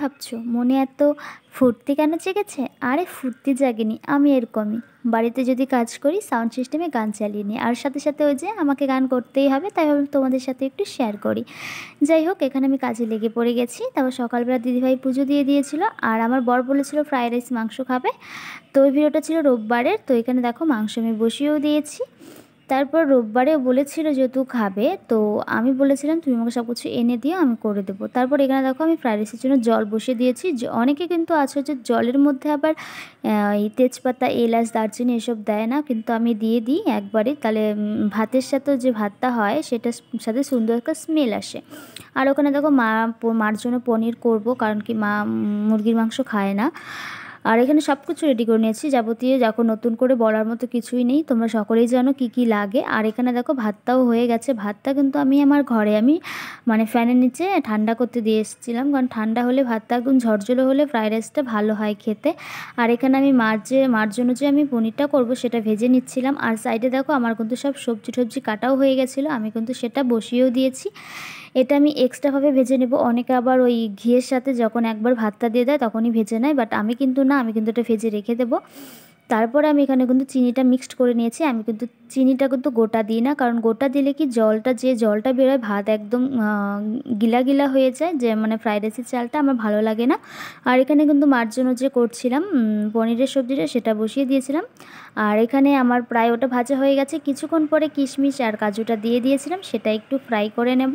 ভাবছো মনে এত ফুর্তি কেন জেগেছে? আরে ফুর্তি জাগেনি, আমি এরকমই। বাড়িতে যদি কাজ করি সাউন্ড সিস্টেমে গান চালিয়ে নিই, আর সাথে সাথে ওই যে আমাকে গান করতেই হবে, তাই ভাবলাম তোমাদের সাথে একটু শেয়ার করি। যাই হোক, এখানে আমি কাজে লেগে পড়ে গেছি। তারপর সকালবেলা দিদিভাই পুজো দিয়ে দিয়েছিল, আর আমার বর বলেছিল ফ্রাইড রাইস মাংস খাবে। তো ওই ভিডিওটা ছিল রোববারের। তো এখানে দেখো মাংস আমি বসিয়েও দিয়েছি। তারপর রোববারে বলেছিল যেহেতু খাবে, তো আমি বলেছিলাম তুমি আমাকে সব কিছু এনে দিও, আমি করে দেবো। তারপর এখানে দেখো আমি ফ্রাইড রাইসের জন্য জল বসিয়ে দিয়েছি। অনেকে কিন্তু আছে যে জলের মধ্যে আবার এই তেজপাতা, এলাচ, দারচিনি এসব দেয় না, কিন্তু আমি দিয়ে দিই একবারে। তাহলে ভাতের সাথে যে ভাতটা হয় সেটার সাথে সুন্দর একটা স্মেল আসে। আর ওখানে দেখো মার জন্য পনির করব, কারণ কি মা মুরগির মাংস খায় না। আর এখানে সব কিছু রেডি করে নিয়েছি, যাবতীয় যখন নতুন করে বলার মতো কিছুই নেই, তোমরা সকলেই জানো কি কি লাগে। আর এখানে দেখো ভাতটাও হয়ে গেছে। ভাতটা কিন্তু আমি আমার ঘরে মানে ফ্যানের নিচে ঠান্ডা করতে দিয়ে এসেছিলাম, কারণ ঠান্ডা হলে ভাতটা একদম ঝরঝরে হলে ফ্রাইড রাইসটা ভালো হয় খেতে। আর এখানে আমি মার জন্য যে আমি পনিরটা করব সেটা ভেজে নিচ্ছিলাম। আর সাইডে দেখো আমার কিন্তু সব সবজি টবজি কাটাও হয়ে গেছিলো, আমি কিন্তু সেটা বসিয়েও দিয়েছি। এটা আমি এক্সট্রাভাবে ভেজে নেব। অনেকে আবার ওই ঘিয়ের সাথে যখন একবার ভাতটা দিয়ে দেয় তখনই ভেজে নেয়, বাট আমি কিন্তু না, আমি কিন্তু এটা ভেজে রেখে দেবো। তারপরে আমি এখানে কিন্তু চিনিটা মিক্সড করে নিয়েছি। আমি কিন্তু চিনিটা কিন্তু গোটা দিই না, কারণ গোটা দিলে কি জলটা বেরোয় ভাত একদম গিলা গিলা হয়ে যায়, যে মানে ফ্রাইড রাইসের চালটা আমার ভালো লাগে না। আর এখানে কিন্তু মার জন্য যে করছিলাম পনিরের সবজিটা সেটা বসিয়ে দিয়েছিলাম। আর এখানে আমার প্রায় ওটা ভাজা হয়ে গেছে। কিছুক্ষণ পরে কিশমিশ আর কাজুটা দিয়ে দিয়েছিলাম, সেটা একটু ফ্রাই করে নেব।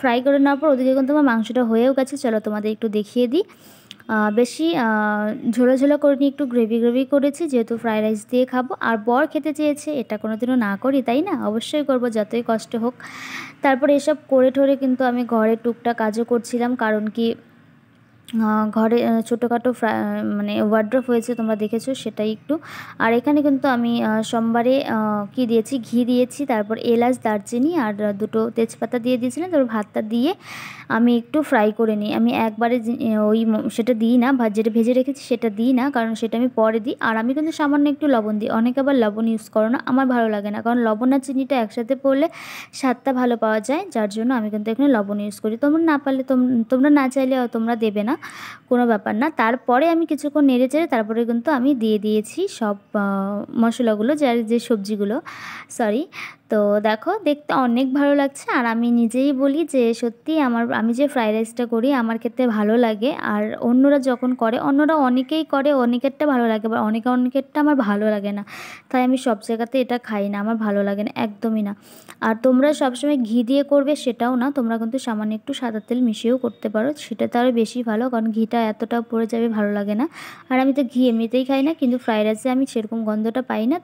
ফ্রাই করে নেওয়ার পর ওদিকে কিন্তু আমার মাংসটা হয়েও গেছে। চলো তোমাদের একটু দেখিয়ে দিই। বেশি ঝোলা ঝোলা করিনি, একটু গ্রেভি গ্রেভি করেছি, যেহেতু ফ্রাইড রাইস দিয়ে খাবো। আর বর খেতে চেয়েছে, এটা কোনোদিনও না করি তাই না, অবশ্যই করব যতই কষ্ট হোক। তারপরে এসব করে ঠরে কিন্তু আমি ঘরে টুকটাক কাজও করছিলাম, কারণ কি ঘরে ছোটোখাটো মানে ওয়ার্ড্রপ হয়েছে, তোমরা দেখেছো সেটাই একটু। আর এখানে কিন্তু আমি সোমবারে কি দিয়েছি, ঘি দিয়েছি, তারপর এলাচ, দারচিনি আর দুটো তেজপাতা দিয়ে দিয়েছিলাম। তারপর ভাতটা দিয়ে আমি একটু ফ্রাই করে নিই। আমি একবারে সেটা দিই না, যেটা ভেজে রেখেছি সেটা দিই না, কারণ সেটা আমি পরে দিই। আর আমি কিন্তু সামান্য একটু লবণ দিই। অনেকে আবার লবণ ইউজ করো না, আমার ভালো লাগে না, কারণ লবণ আর চিনিটা একসাথে পড়লে স্বাদটা ভালো পাওয়া যায়, যার জন্য আমি কিন্তু এখানে লবণ ইউজ করি। তোমরা না পারলে তোমরা না চাইলে তোমরা দেবে না, কোনো ব্যাপার না। তারপরে আমি কিছুক্ষণ নেড়ে চেড়ে তারপরে কিন্তু আমি দিয়ে দিয়েছি সব মশলাগুলো, যে সবজিগুলো, সরি। তো দেখো দেখতে অনেক ভালো লাগছে। আর আমি নিজেই বলি যে সত্যি আমি যে ফ্রাইড রাইসটা করি আমার খেতে ভালো লাগে। আর অন্যরা যখন করে, অন্যরা অনেকেই করে, অনেকেরটা ভালো লাগে, বা অনেকেরটা আমার ভালো লাগে না। তাই আমি সব জায়গাতে এটা খাই না, আমার ভালো লাগে না, একদমই না। আর তোমরা সবসময় ঘি দিয়ে করবে সেটাও না, তোমরা কিন্তু সামান্য একটু সাদা তেল মিশিয়েও করতে পারো, সেটা তো আরও বেশি ভালো, কারণ ঘিটা এতটাও পড়ে যাবে ভালো লাগে না। আর আমি তো ঘি এমনিতেই খাই না, কিন্তু ফ্রাইড রাইসে আমি সেরকম গন্ধটা পাই না,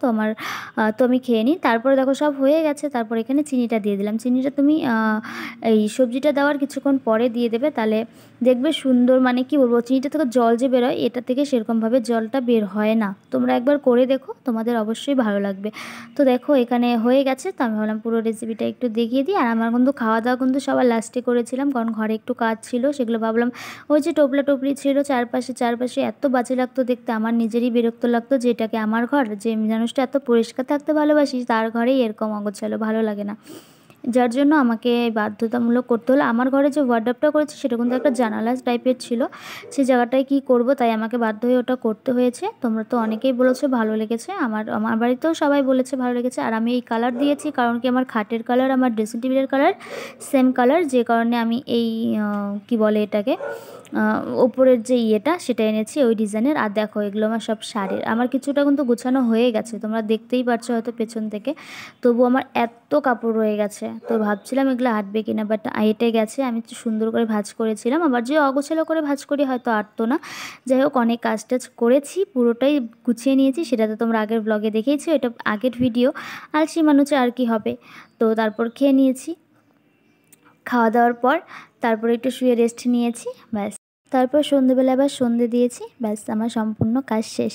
তো আমি খেয়ে নিই। তারপরে দেখো সব হয়ে গেছে, তারপর এখানে চিনিটা দিয়ে দিলাম। চিনিটা তুমি এই সবজিটা দেওয়ার কিছুক্ষণ পরে দিয়ে দেবে, তাহলে দেখবে সুন্দর, মানে কি বলবো, চিনিটা থেকে জল যে বেরোয় এটা থেকে সেরকমভাবে জলটা বের হয় না। তোমরা একবার করে দেখো, তোমাদের অবশ্যই ভালো লাগবে। তো দেখো এখানে হয়ে গেছে। তো আমি ভাবলাম পুরো রেসিপিটা একটু দেখিয়ে দিই। আর আমার কিন্তু খাওয়া দাওয়া কিন্তু সবার লাস্টে করেছিলাম, কারণ ঘরে একটু কাজ ছিল, সেগুলো ভাবলাম ওই যে টোপলা টপলি ছিল চারপাশে চারপাশে, এত বাজে লাগতো দেখতে, আমার নিজেরই বিরক্ত লাগতো, যে এটাকে আমার ঘর, যে মানুষটা এত পরিষ্কার থাকতে ভালোবাসি তার ঘরেই এরকম অগোছালো, ভালো লাগে না, যার জন্য আমাকে বাধ্যতামূলক করতে হলো। আমার ঘরে যে ওয়ার্ডরোবটা করেছি সেটা কিন্তু একটা জানালা টাইপের ছিল, সেই জায়গাটায় কি করব, তাই আমাকে বাধ্য হয়ে ওটা করতে হয়েছে। তোমরা তো অনেকেই বলেছো ভালো লেগেছে, আমার বাড়িতেও সবাই বলেছে ভালো লেগেছে। আর আমি এই কালার দিয়েছি কারণ কি আমার খাটের কালার, আমার ড্রেসিং টেবিলের কালার সেম কালার, যে কারণে আমি এই কি বলে এটাকে, ওপরের যে ইয়েটা সেটা এনেছি ওই ডিজাইনের। আর দেখো এগুলো আমার সব শাড়ির, আমার কিছুটা কিন্তু গোছানো হয়ে গেছে, তোমরা দেখতেই পারছো হয়তো পেছন থেকে, তবু আমার এত কাপড় রয়ে গেছে। তো ভাবছিলাম এগুলো আটবে কিনা, বাট এঁটে গেছে। আমি তো সুন্দর করে ভাঁজ করেছিলাম, আবার যে অগোছালো করে ভাঁজ করি হয়তো আটতো না। যাই হোক, অনেক কাজ টাজ করেছি, পুরোটাই গুছিয়ে নিয়েছি, সেটা তো তোমরা আগের ব্লগে দেখেইছো, এটা আগের ভিডিও। আলসি মানুষে আর কি হবে। তো তারপর খেয়ে নিয়েছি, খাওয়া দাওয়ার পর তারপরে একটু শুয়ে রেস্ট নিয়েছি, ব্যাস। তারপর সন্ধেবেলা আবার সন্ধে দিয়েছি, ব্যাস আমার সম্পূর্ণ কাজ শেষ।